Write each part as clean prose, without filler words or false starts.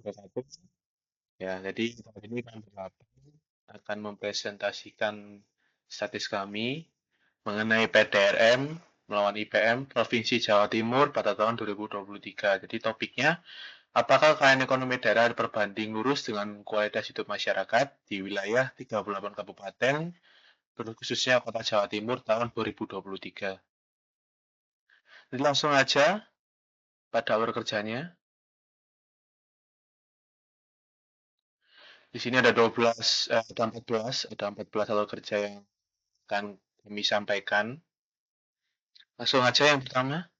wabarakatuh. Ya, jadi kali ini kami berdelapan akan mempresentasikan status kami mengenai PTRM melawan IPM Provinsi Jawa Timur pada tahun 2023. Jadi topiknya, apakah kekayaan ekonomi daerah berbanding lurus dengan kualitas hidup masyarakat di wilayah 38 kabupaten, khususnya Kota Jawa Timur tahun 2023. Jadi langsung aja pada alur kerjanya. Di sini ada 14 alur kerja yang akan kami sampaikan. Langsung aja yang pertama.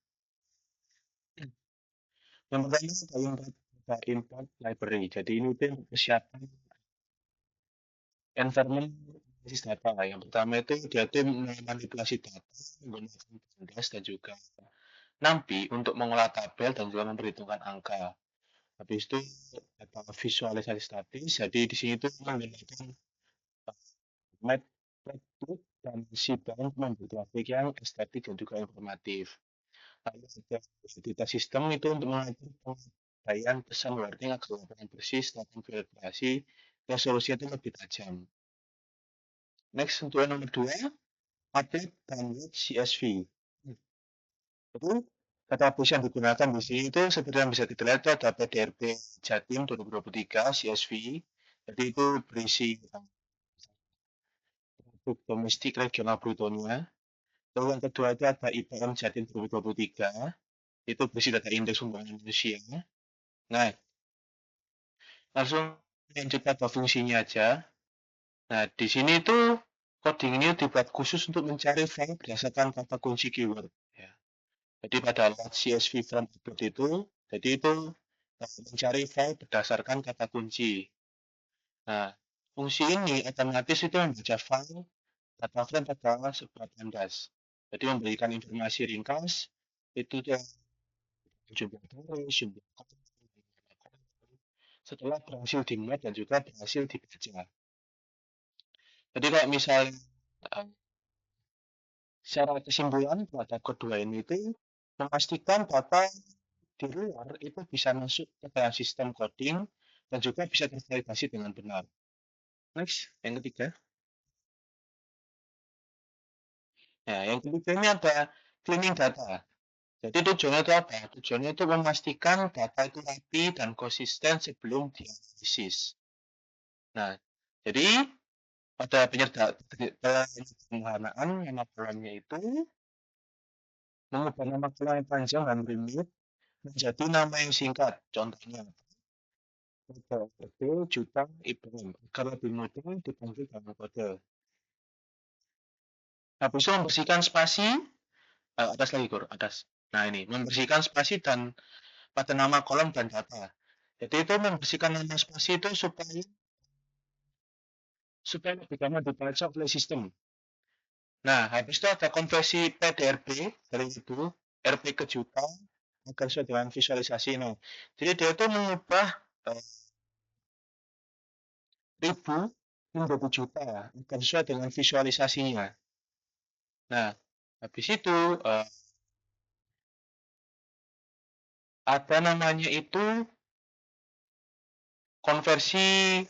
Yang pertama ada impact library. Jadi ini tuh persiapan environment basis data. Yang pertama itu dia tuh memanipulasi data menggunakan pandas dan juga NumPy untuk mengolah tabel dan juga memperhitungkan angka. Habis itu data visualisasi statis. Jadi di sini tuh menggunakan matplotlib dan Seaborn membuat grafik yang estetik dan juga informatif. Lalu ada data sistem itu untuk mengatur pengabaian pesan wording agar laporan persis dan verifikasi resolusi itu lebih tajam. Next untuk yang nomor 2, update download CSV. Itu database yang digunakan di sini itu seperti yang bisa kita lihat itu ada PDRB Jatim 2023 CSV. Jadi itu berisi produk domestik regional brutonya. Lalu yang kedua itu ada IPM Jatim 2023. Itu berisi data indeks pembangunan manusia. Nah, langsung lanjut pada fungsinya aja. Nah, di sini tuh coding ini dibuat khusus untuk mencari file berdasarkan kata kunci keyword. Ya. Jadi pada load CSV from output itu, jadi itu mencari file berdasarkan kata kunci. Nah, fungsi ini otomatis itu membaca file data frame pada sebuah pandas. Jadi memberikan informasi ringkas, itu dia jumlah baris, jumlah setelah berhasil di-map dan juga berhasil dibaca. Jadi kayak misalnya secara kesimpulan pada kedua ini itu memastikan data di luar itu bisa masuk ke dalam sistem coding dan juga bisa tervalidasi dengan benar. Next, yang ketiga. Nah, yang ketiga ini ada cleaning data. Jadi tujuannya itu apa? Tujuannya itu memastikan data itu rapi dan konsisten sebelum dianalisis. Nah, jadi pada penyederhanaan nama kolomnya itu mengubah nama kolom yang panjang dan rumit menjadi nama yang singkat. Contohnya, kode juta IPM agar lebih mudah dipanggil dalam kode. Habis itu membersihkan spasi, atas lagi, Kur, atas. Nah, ini, membersihkan spasi dan pada nama kolom dan data. Jadi itu membersihkan nama spasi itu supaya lebih gampang dibaca oleh sistem. Nah, habis itu ada konversi PDRB dari itu, RP ke juta, agar sesuai dengan visualisasi. Nah, jadi dia itu mengubah ribu menjadi juta, agar sesuai dengan visualisasinya. Nah, habis itu ada namanya itu konversi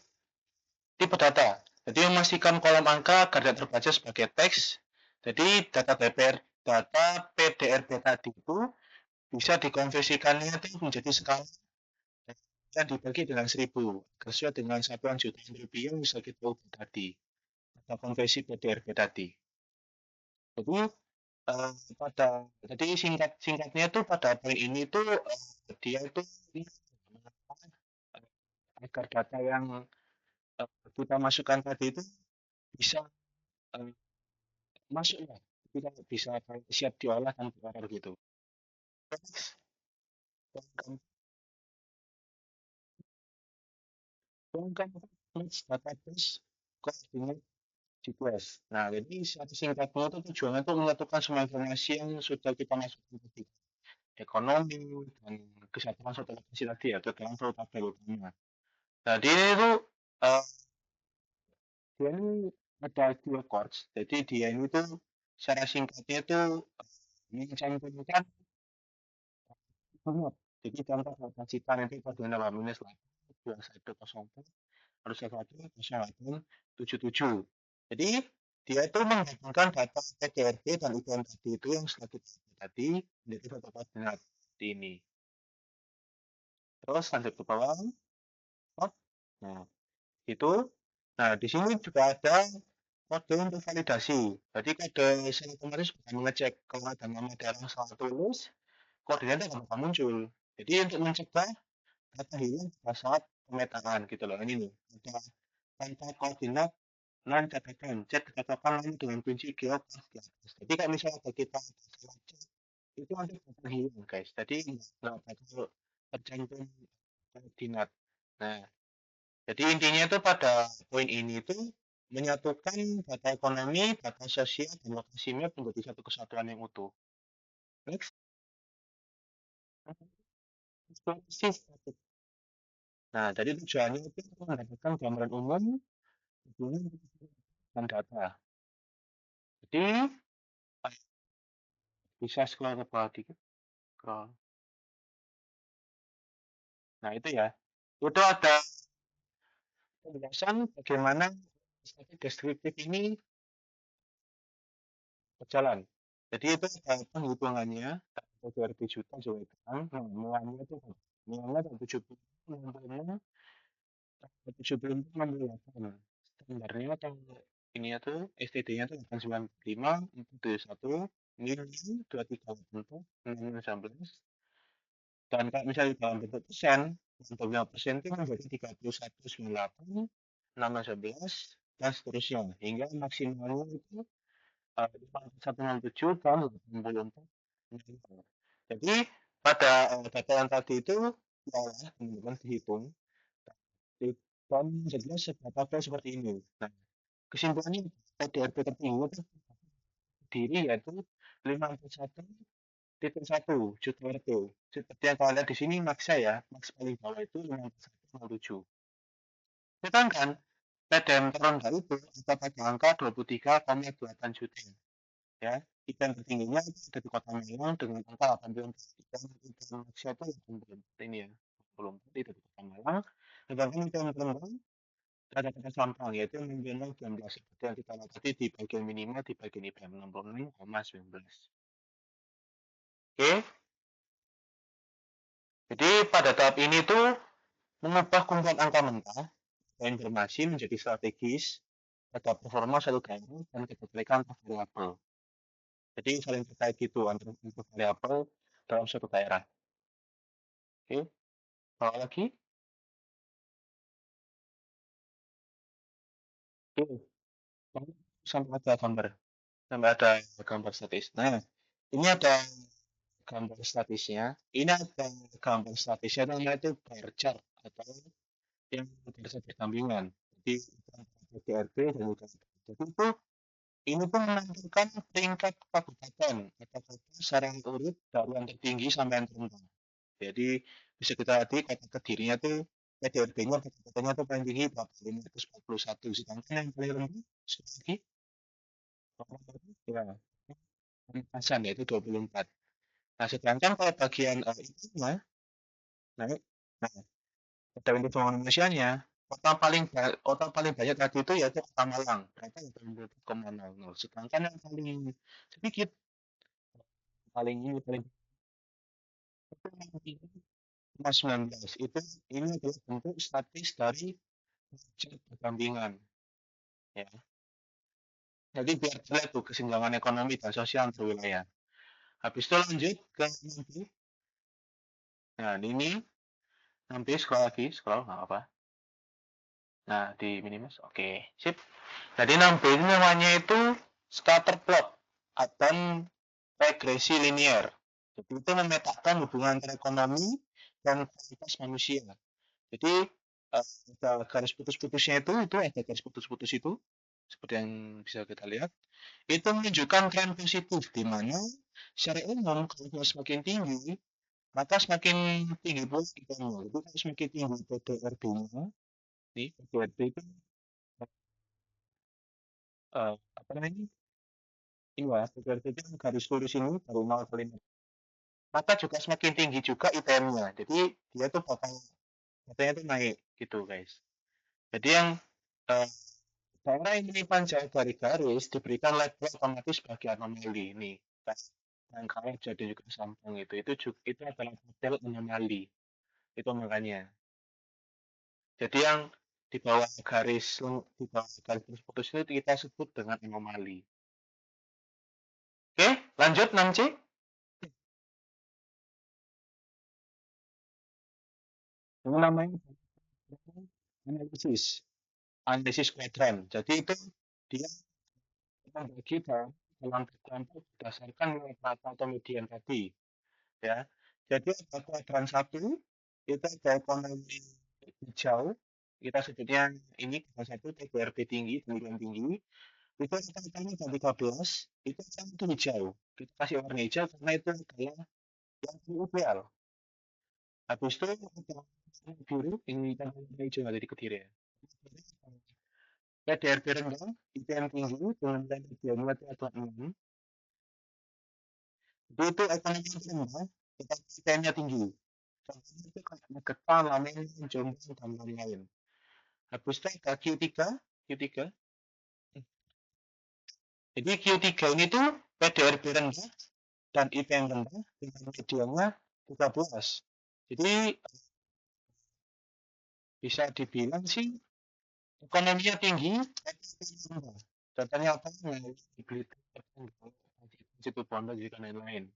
tipe data. Jadi memastikan kolom angka agar tidak terbaca sebagai teks. Jadi data PDRB tadi itu bisa dikonversikannya itu menjadi skala dan dibagi dengan 1000 sesuai dengan satuan jutaan rupiah yang bisa kita ubah tadi. Atau konversi PDRB tadi. Jadi jadi singkatnya itu pada poin ini tuh dia itu agar data yang kita masukkan tadi itu bisa masuk ya, kita bisa siap diolah dan keluar gitu. Database coordinate request. Nah, jadi satu singkatnya itu tujuannya itu menyatukan semua informasi yang sudah kita masukkan tadi. Ekonomi dan kesehatan sudah lokasi tadi ya, ke dalam suatu tabel utama. Jadi itu dia ini ada dua chords. Jadi dia ini tuh secara singkatnya itu mencantumkan banget. Jadi contoh kapasitas nanti pada 8 minus lah. 2104 harus 1177. Jadi dia itu menggabungkan data PDRB dan IPM tadi itu yang setelah kita tadi menjadi satu koordinat seperti ini. Terus lanjut ke bawah. Oh, nah, itu. Nah, di sini juga ada kode untuk validasi. Jadi kode saya kemarin sudah mengecek kalau ada nama daerah salah tulis, koordinatnya akan bakal muncul. Jadi untuk mencegah data hilang pada saat pemetaan gitu loh. Ini nih, ada tanpa koordinat dan catatan. Cek catatan lain dengan kunci geopas di atas. Jadi kalau misalnya ada kita salah cek, itu nanti bakal hilang guys. Jadi nggak bakal tercantum koordinat. Nah, jadi intinya itu pada poin ini itu menyatukan data ekonomi, data sosial, dan lokasi map menjadi satu kesatuan yang utuh. Next. Nah, jadi tujuannya itu mendapatkan gambaran umum dan data. Jadi bisa scroll ke bawah dikit, scroll. Nah, itu ya. Itu ada penjelasan bagaimana studi deskriptif ini berjalan. Jadi itu ada penghitungannya, 2.000 juta juga itu kan. Nah, mulainya itu mulainya dari 70, 60, 70 itu 68. Standarnya atau ini tuh STD-nya tuh 895, 471, min 2384, 619. Dan kalau misalnya dalam bentuk persen, untuk 5% itu menjadi 3198, 611, dan seterusnya. Hingga maksimalnya itu 167 dan 84. Jadi pada data yang tadi itu ya teman-teman dihitung dan jelas seberapa seperti ini. Nah, kesimpulannya PDRB tertinggi itu diri yaitu 541,1 juta RT. Seperti yang kalian lihat di sini max ya, max paling bawah itu 51,7. Sedangkan PDM terendah itu ada pada angka 23,8 juta. Ya, event tertingginya itu ada di Kota Malang dengan angka 84. Event max itu 84 ini ya, 84 itu di Kota Malang. Sedangkan event terendah ada kata sampang yaitu minimal 19 seperti yang kita lihat tadi di bagian minimal di bagian IPM 66,19. Oke, jadi pada tahap ini tuh mengubah kumpulan angka mentah dan informasi menjadi strategis pada performa satu daerah dan keterkaitan variabel. Jadi saling terkait gitu antara variabel dalam suatu daerah. Oke, kalau lagi, oke, sampai ada gambar, sampai ada gambar statis. Nah, ini ada gambar statisnya. Ini ada gambar statisnya namanya itu bar chart atau yang berdasar persampingan. Jadi DRB dan UKP. Jadi itu ini pun menampilkan peringkat kabupaten atau kota secara urut dari yang tertinggi sampai yang terendah. Jadi bisa kita lihat kota Kedirinya tuh PDRB-nya kabupatennya tuh paling tinggi berapa? 541. Sedangkan yang paling rendah sekali lagi ya Pamekasan yaitu 24. Nah, sedangkan kalau bagian itunya, nah, nah pada untuk pembangunan Indonesia-nya, kota paling banyak tadi itu yaitu Kota Malang, berapa ya 24,00. Sedangkan yang paling sedikit, paling itu 19. Itu ini adalah bentuk statis dari chat perdampingan. Ya. Jadi biar jelas tuh kesenjangan ekonomi dan sosial antar wilayah. Habis itu lanjut ke nanti. Nah, ini nanti scroll lagi, scroll nggak apa. Nah, di minimus, oke, sip. Jadi 6B ini namanya itu scatter plot atau regresi linear. Jadi itu memetakan hubungan antara ekonomi dan kualitas manusia. Jadi ada garis putus-putusnya itu ada garis putus-putus itu seperti yang bisa kita lihat. Itu menunjukkan tren positif di mana secara umum kalau semakin tinggi maka semakin tinggi pula ikannya. Jadi kalau semakin tinggi PDRB-nya, nih PDRB itu apa namanya? Iya, PDRB itu garis lurus ini dari 0 ke 5. Maka juga semakin tinggi juga IPM-nya. Jadi dia tuh bakal katanya tuh naik. gitu guys. Jadi yang eh, daerah yang menyimpan jauh dari garis diberikan label otomatis bagi anomali nih. Kayak Rangkaian jadi juga Sampang itu adalah model anomali itu makanya. Jadi yang di bawah garis putus itu kita sebut dengan anomali. Oke, lanjut 6C. Ini namanya analisis, analisis kuadran. Jadi itu dia membagi dalam kelompok berdasarkan nilai rata atau median tadi, ya. Jadi ada kuadran satu itu ada ekonomi hijau, kita sebutnya ini kuadran satu TGRP tinggi, pendidikan tinggi. Itu rata-ratanya ada 13, itu kan itu hijau. Kita kasih warna hijau karena itu adalah yang ideal. Habis itu ada biru, ini kan warna hijau ada di Kediri ya. PDRB rendah, IPM tinggi dengan nilai mediannya itu ada 6. Dia itu ekonomi rendah, tetapi IPM-nya tinggi. Contohnya itu kayak Magetan, Lamongan, Jombang, dan lain-lain. Habis itu ada Q3, Q3. Jadi Q3 ini tuh PDRB rendah dan IPM rendah dengan mediannya 13. Jadi bisa dibilang sih ekonominya tinggi, tapi IPM rendah. Contohnya apa? Nah, di Blitar, situ Bondo, dan lain-lain.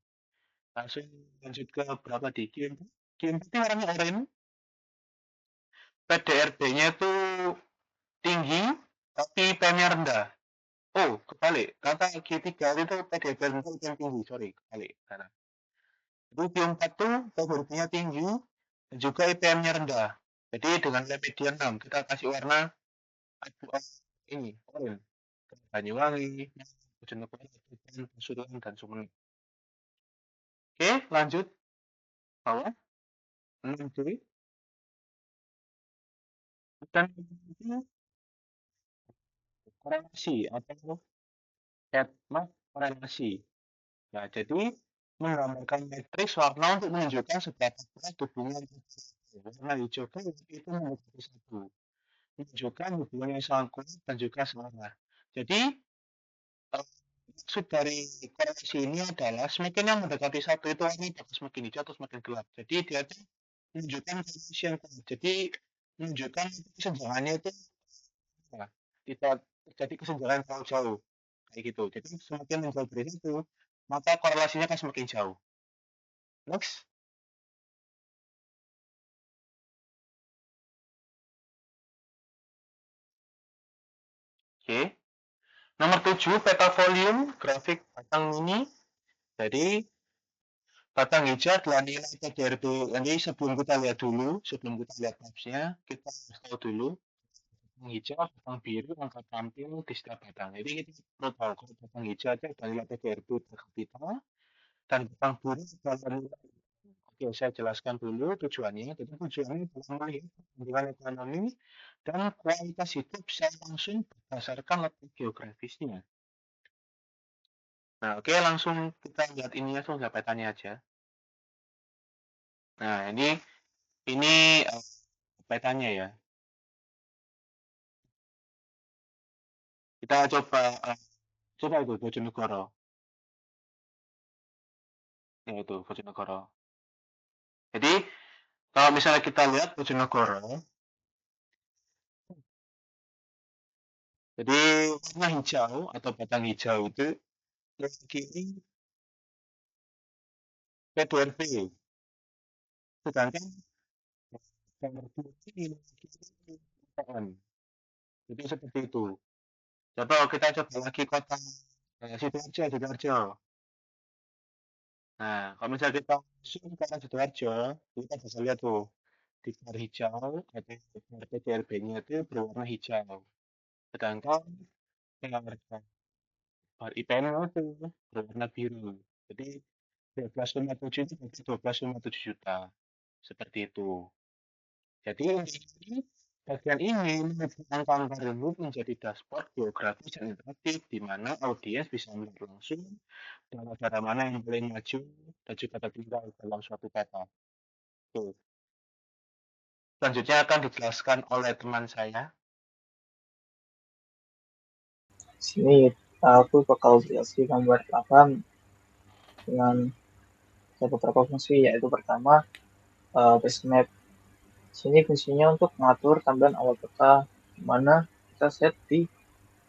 Langsung lanjut ke berapa di Q4? Q4 itu warnanya oranye, PDRB-nya itu tinggi, tapi PM-nya rendah. Oh, kebalik. Kata Q3 itu PDRB rendah, PM tinggi. Sorry, kebalik. Karena itu Q4 tuh PDRB-nya tinggi, dan juga IPM-nya rendah. Jadi dengan nilai median 6, kita kasih warna abu ini, oranye. Banyuwangi, Bojonegoro, Pasuruan, dan Sumeneb. Oke, lanjut. Bawah. 6C. Dan itu korelasi atau headmap korelasi. Nah, jadi menggambarkan matriks warna untuk menunjukkan seberapa kuat hubungan warna hijau kan itu menjadi satu, menunjukkan hubungan yang sangat kuat dan juga selama. Jadi maksud dari korelasi ini adalah semakin yang mendekati satu itu warnanya bakal semakin hijau atau semakin gelap. Jadi dia itu menunjukkan korelasi yang kuat. Jadi menunjukkan kesenjangannya itu nah, tidak terjadi kesenjangan terlalu jauh kayak gitu. Jadi semakin menjauh dari itu, maka korelasinya akan semakin jauh. Next. Oke. Nomor 7, peta volume, grafik batang mini. Jadi, batang hijau adalah nilai PDRB. Jadi, sebelum kita lihat mapsnya, kita harus tahu dulu batang hijau, batang biru, angka tampil di setiap batang. Jadi, kita perlu tahu kalau batang hijau aja adalah nilai PDRB per kapita, dan batang biru adalah nilai. Oke, saya jelaskan dulu tujuannya. Jadi, tujuannya adalah melihat perkembangan ekonomi dan kualitas hidup secara langsung berdasarkan letak geografisnya. Nah, oke, langsung kita lihat ini langsung nggak petanya aja. Nah, ini petanya ya. Kita coba itu Bojonegoro. Ya itu Bojonegoro. Jadi kalau misalnya kita lihat Bojonegoro, jadi warna hijau atau batang hijau itu yang kiri P2RP, sedangkan gambar kiri PN. Jadi seperti itu. Coba kita coba lagi kota Sidoarjo, Sidoarjo. Nah, kalau misalnya kita zoom ke arah Sidoarjo, kita bisa lihat tuh di bar hijau, ada RPDRB-nya itu berwarna hijau. Sedangkan bar IPN itu berwarna biru. Jadi 12,7 itu berarti 12,7 juta. Seperti itu. Jadi ini bagian ini menunjukkan angka tersebut menjadi dashboard geografis dan interaktif di mana audiens bisa melihat langsung daerah mana yang paling maju dan juga tertinggal dalam suatu peta. Tuh. Selanjutnya akan dijelaskan oleh teman saya. Sini aku bakal jelaskan gambar 8 dengan beberapa fungsi, yaitu pertama base map. Sini fungsinya untuk mengatur tampilan awal peta, di mana kita set di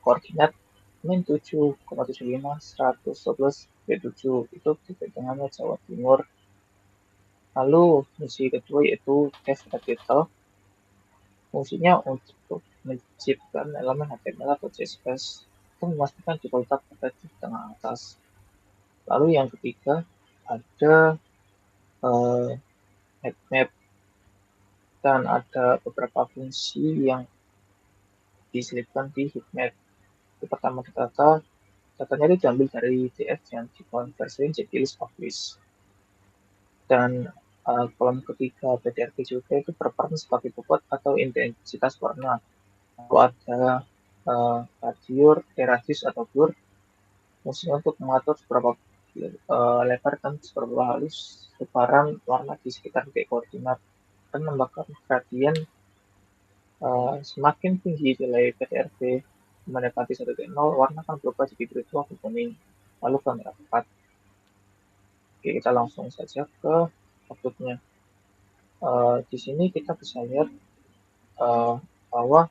koordinat min 7,75 111 B7 itu titik tengahnya Jawa Timur. Lalu fungsi kedua yaitu test capital. Fungsinya untuk menciptakan elemen HTML atau CSS untuk memastikan default tab di tengah atas. Lalu yang ketiga ada head map dan ada beberapa fungsi yang diselipkan di heat map. Yang pertama datanya itu diambil dari TF yang dikonversi jadi list of list. Dan kolom ketiga PTRP juga itu berperan sebagai bobot atau intensitas warna. Lalu ada radius atau blur, fungsinya untuk mengatur seberapa lebar dan seberapa halus sebaran warna di sekitar titik koordinat dan menambahkan gradien semakin tinggi nilai PTRP mendekati 1.0, warna akan berubah jadi biru tua ke kuning. Lalu kamera 4. Oke, kita langsung saja ke outputnya. Di sini kita bisa lihat bahwa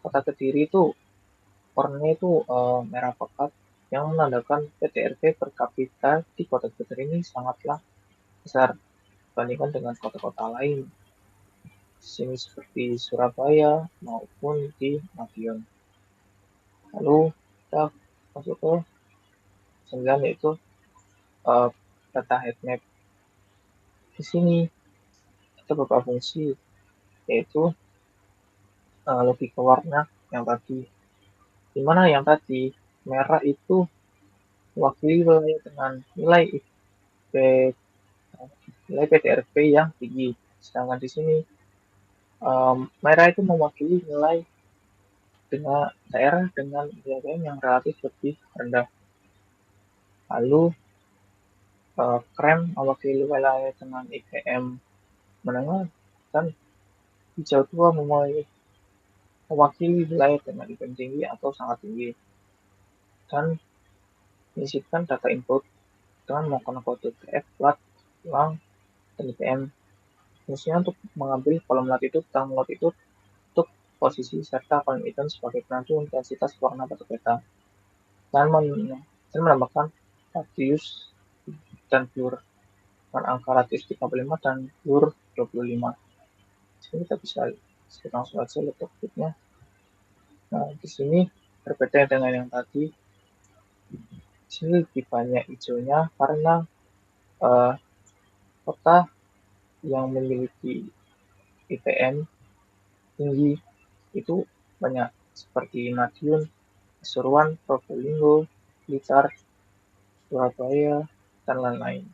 kota Kediri itu warnanya itu merah pekat yang menandakan PTRP per kapita di kota Kediri ini sangatlah besar dibandingkan dengan kota-kota lain di sini seperti Surabaya maupun di Madiun. Lalu kita masuk ke 9 yaitu data heat map. Di sini ada beberapa fungsi yaitu logika warna yang tadi. Di mana yang tadi merah itu mewakili wilayah dengan nilai PTRP yang tinggi. Sedangkan di sini merah itu mewakili nilai dengan daerah dengan IPM yang relatif lebih rendah. Lalu krem mewakili wilayah dengan IPM menengah dan hijau tua mewakili wilayah dengan IPM tinggi atau sangat tinggi. Dan menyisipkan data input dengan menggunakan kode TF, plat, lang, dan IPM. Fungsinya untuk mengambil kolom latitude dan longitude untuk posisi serta kolom hitam sebagai penentu intensitas warna pada peta. Dan menambahkan radius dan blur dengan angka radius 35 dan blur 25. Jadi kita bisa langsung saja lihat outputnya. Nah, di sini berbeda dengan yang tadi. Di sini lebih banyak hijaunya karena kota yang memiliki IPM tinggi itu banyak seperti Madiun, Pasuruan, Probolinggo, Blitar, Surabaya, dan lain-lain.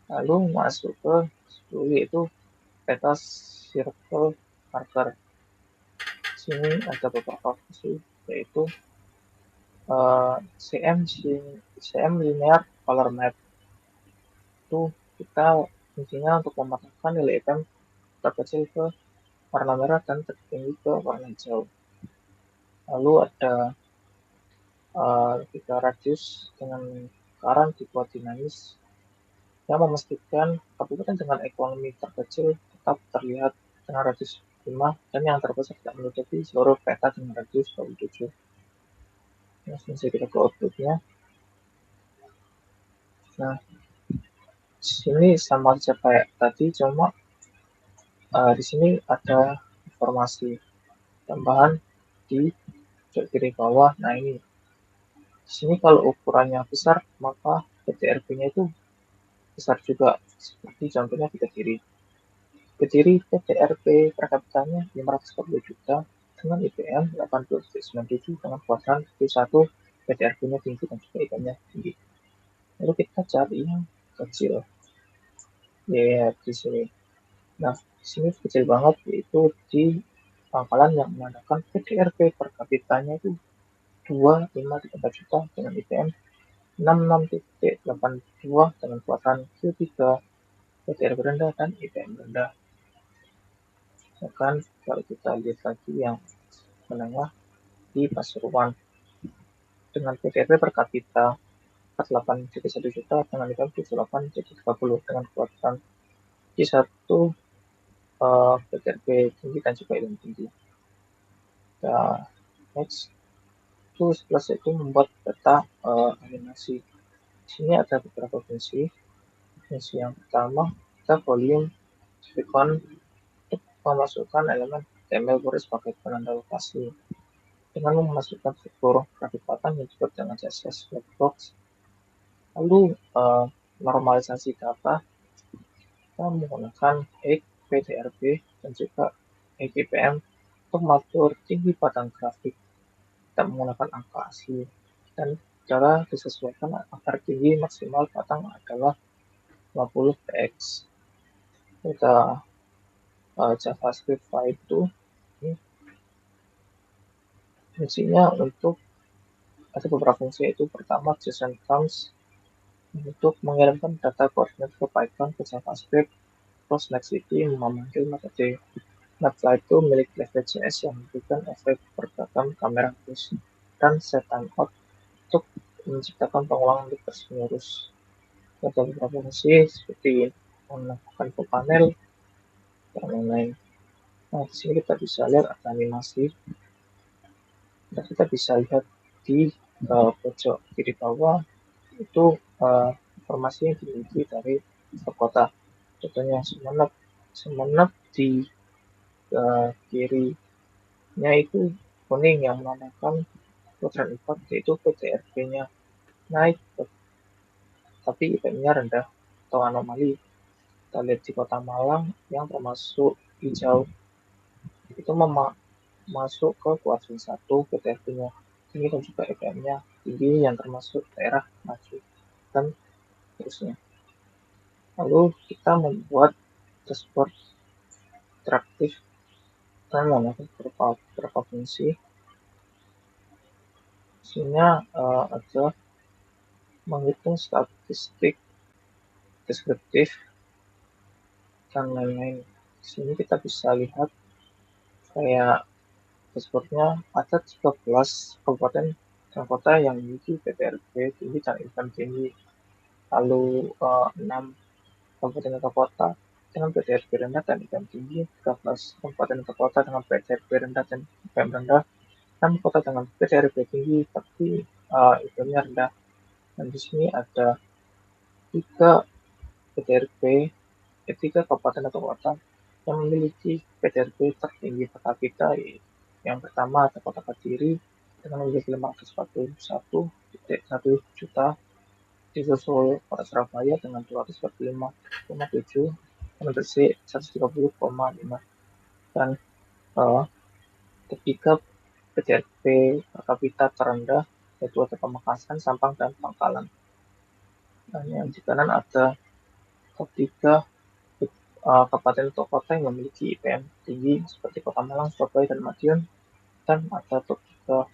Lalu masuk ke 10 yaitu peta circle marker. Di sini ada beberapa fungsi yaitu CM linear color map. Itu kita fungsinya untuk memetakan nilai item terkecil ke warna merah dan tertinggi ke warna hijau. Lalu ada logika radius dengan lingkaran dibuat dinamis yang memastikan kabupaten dengan ekonomi terkecil tetap terlihat dengan radius 5 dan yang terbesar tidak menutupi seluruh peta dengan radius 27. Langsung saya kita ke outputnya. Nah, di sini sama saja kayak tadi, cuma di sini ada informasi tambahan di kiri bawah. Nah, ini di sini kalau ukurannya besar maka PTRP-nya itu besar juga, seperti contohnya di Kediri. Kediri PTRP per kapitanya 540 juta dengan IPM 82,97 dengan kuadran 1 PTRP-nya tinggi dan juga IPM-nya tinggi. Lalu kita cari yang kecil. Ya, di sini. Nah, di sini kecil banget yaitu di pangkalan yang menandakan PTRP per kapitanya itu 2,534 juta dengan IPM 66,82 dengan kuadran Q3 PTRP rendah dan IPM rendah. Bahkan kalau kita lihat lagi yang menengah di Pasuruan dengan PDB per kapita 48,1 juta dengan income 78,30 dengan kekuatan di satu PDB tinggi dan juga ilmu tinggi. Nah, next itu setelah itu membuat peta animasi. Di sini ada beberapa fungsi. Fungsi yang pertama kita volume silikon untuk memasukkan elemen HTML baris sebagai penanda lokasi dengan memasukkan struktur kecepatan yang disebut dengan CSS Blackbox. Lalu normalisasi data kita menggunakan PDRB dan juga EGPM untuk mengatur tinggi padang grafik. Kita menggunakan angka asli dan cara disesuaikan agar tinggi maksimal padang adalah 50 px. Kita JavaScript file itu ini fungsinya untuk ada beberapa fungsi, yaitu pertama JSON counts untuk mengirimkan data koordinat ke Python ke JavaScript. Terus next itu memanggil metode Mapfly itu milik Level.js yang memberikan efek pergerakan kamera terus dan set timeout untuk menciptakan pengulangan loop terus menerus. Ada beberapa fungsi seperti menambahkan ke panel dan lain-lain. Nah, di sini kita bisa lihat ada animasi. Dan kita bisa lihat di pojok kiri bawah itu informasi yang dimiliki dari kota. Contohnya Sumeneb. Sumeneb di kirinya itu kuning yang menandakan putaran import, yaitu PTRB-nya naik, tapi IPM-nya rendah atau anomali. Kita lihat di kota Malang yang termasuk hijau, itu masuk ke kuadran 1 PTRB-nya tinggi dan juga IPM-nya tinggi yang termasuk daerah maju dan terusnya. Lalu kita membuat dashboard interaktif dan menggunakan beberapa fungsi. Fungsinya ada menghitung statistik deskriptif dan lain-lain. Di sini kita bisa lihat kayak dashboardnya ada 13 kabupaten dan kota yang memiliki PTRB tinggi dan income tinggi. Lalu 6 kabupaten atau kota dengan PTRB rendah dan income tinggi, 13 kabupaten atau kota dengan PTRB rendah dan income rendah, 6 kota dengan PTRB tinggi tapi income-nya rendah. Dan di sini ada 3 PTRB, 3 kabupaten atau kota yang memiliki PTRB tertinggi per kapita. Yang pertama ada Kota Kediri dengan memiliki 541,1 juta, disusul Kota Surabaya dengan 245,7, dan Gresik 130,5. Dan ketiga PDRB per kapita terendah yaitu ada Pamekasan, Sampang, dan Bangkalan. Dan yang di kanan ada ketiga kabupaten atau kota yang memiliki IPM tinggi seperti Kota Malang, Surabaya, dan Madiun. Dan ada ketiga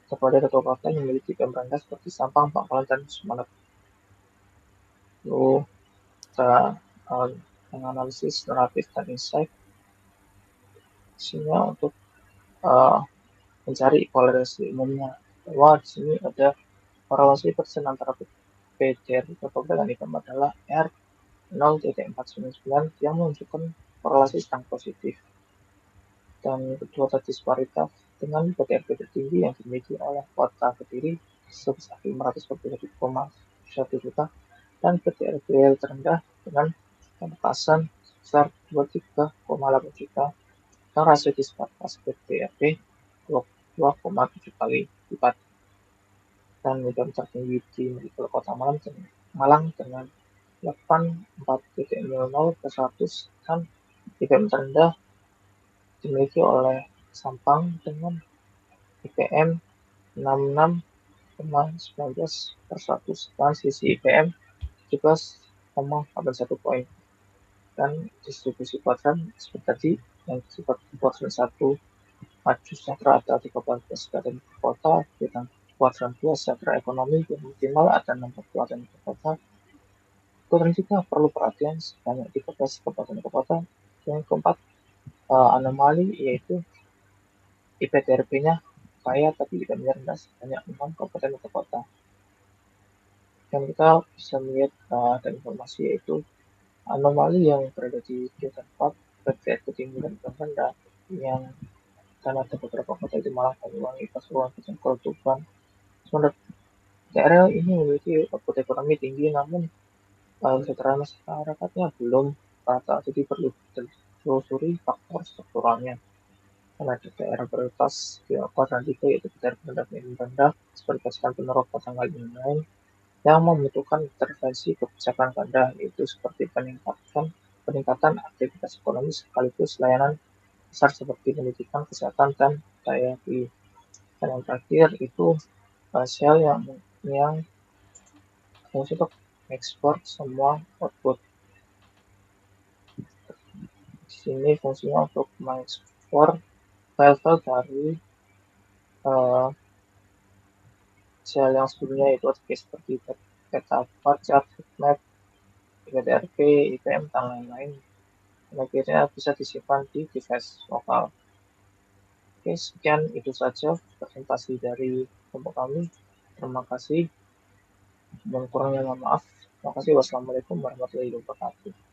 kabupaten atau kota yang memiliki IPM rendah seperti Sampang, Bangkalan, dan Sumeneb. Lalu kita menganalisis naratif dan insight. Isinya untuk mencari korelasi umumnya, bahwa di sini ada korelasi persen antara PDR dan IPM adalah R 0,499 yang menunjukkan korelasi sedang positif. Dan kedua ada disparitas dengan PDRB tertinggi yang dimiliki oleh Kota Kediri sebesar 541,1 juta dan PDRB terendah dengan Pamekasan sebesar 23,8 juta dan rasio disparitas PDRB 2,7 kali lipat. Dan income tertinggi dimiliki oleh Kota Malang dengan 84,00 per 100 dan IPM terendah dimiliki oleh Sampang dengan IPM 66,19 per 100 dan sisi IPM 17,81 poin. Dan distribusi kuadran seperti tadi yang disebut kuadran 1 maju sejahtera ada 13 kabupaten kota, dan kuadran 2 sejahtera ekonomi yang minimal ada 6 kabupaten kota. Kuadran juga perlu perhatian sebanyak 13 kabupaten kota. Yang keempat anomali yaitu IPTRP-nya kaya tapi IPM-nya rendah sebanyak 6 kabupaten atau kota. Dan kita bisa melihat ada informasi yaitu anomali yang berada di kilometer 4 berarti ketinggian dan rendah yang dan ada beberapa kota di Malang, Banyuwangi, Pasuruan, Kecamatan, Tuban. Sebenarnya daerah ini memiliki output ekonomi tinggi namun kesejahteraan masyarakatnya belum rata, jadi perlu ditelusuri faktor strukturalnya. Dan ada daerah prioritas di kuadran 3 yaitu daerah pendapat rendah seperti pasukan penerok tanggal lain yang membutuhkan intervensi kebijakan ganda yaitu seperti peningkatan aktivitas ekonomi sekaligus layanan besar seperti pendidikan, kesehatan, dan daya beli. Dan yang terakhir itu Shell yang fungsi untuk ekspor semua output. Di sini fungsinya untuk mengekspor file-file dari uh, Shell yang sebelumnya itu seperti peta chart, map, IPTRP, IPM, dan lain-lain. Dan akhirnya bisa disimpan di device lokal. Oke, sekian itu saja presentasi dari kelompok kami. Terima kasih dan kurangnya mohon maaf. Terima kasih. Wassalamualaikum warahmatullahi wabarakatuh.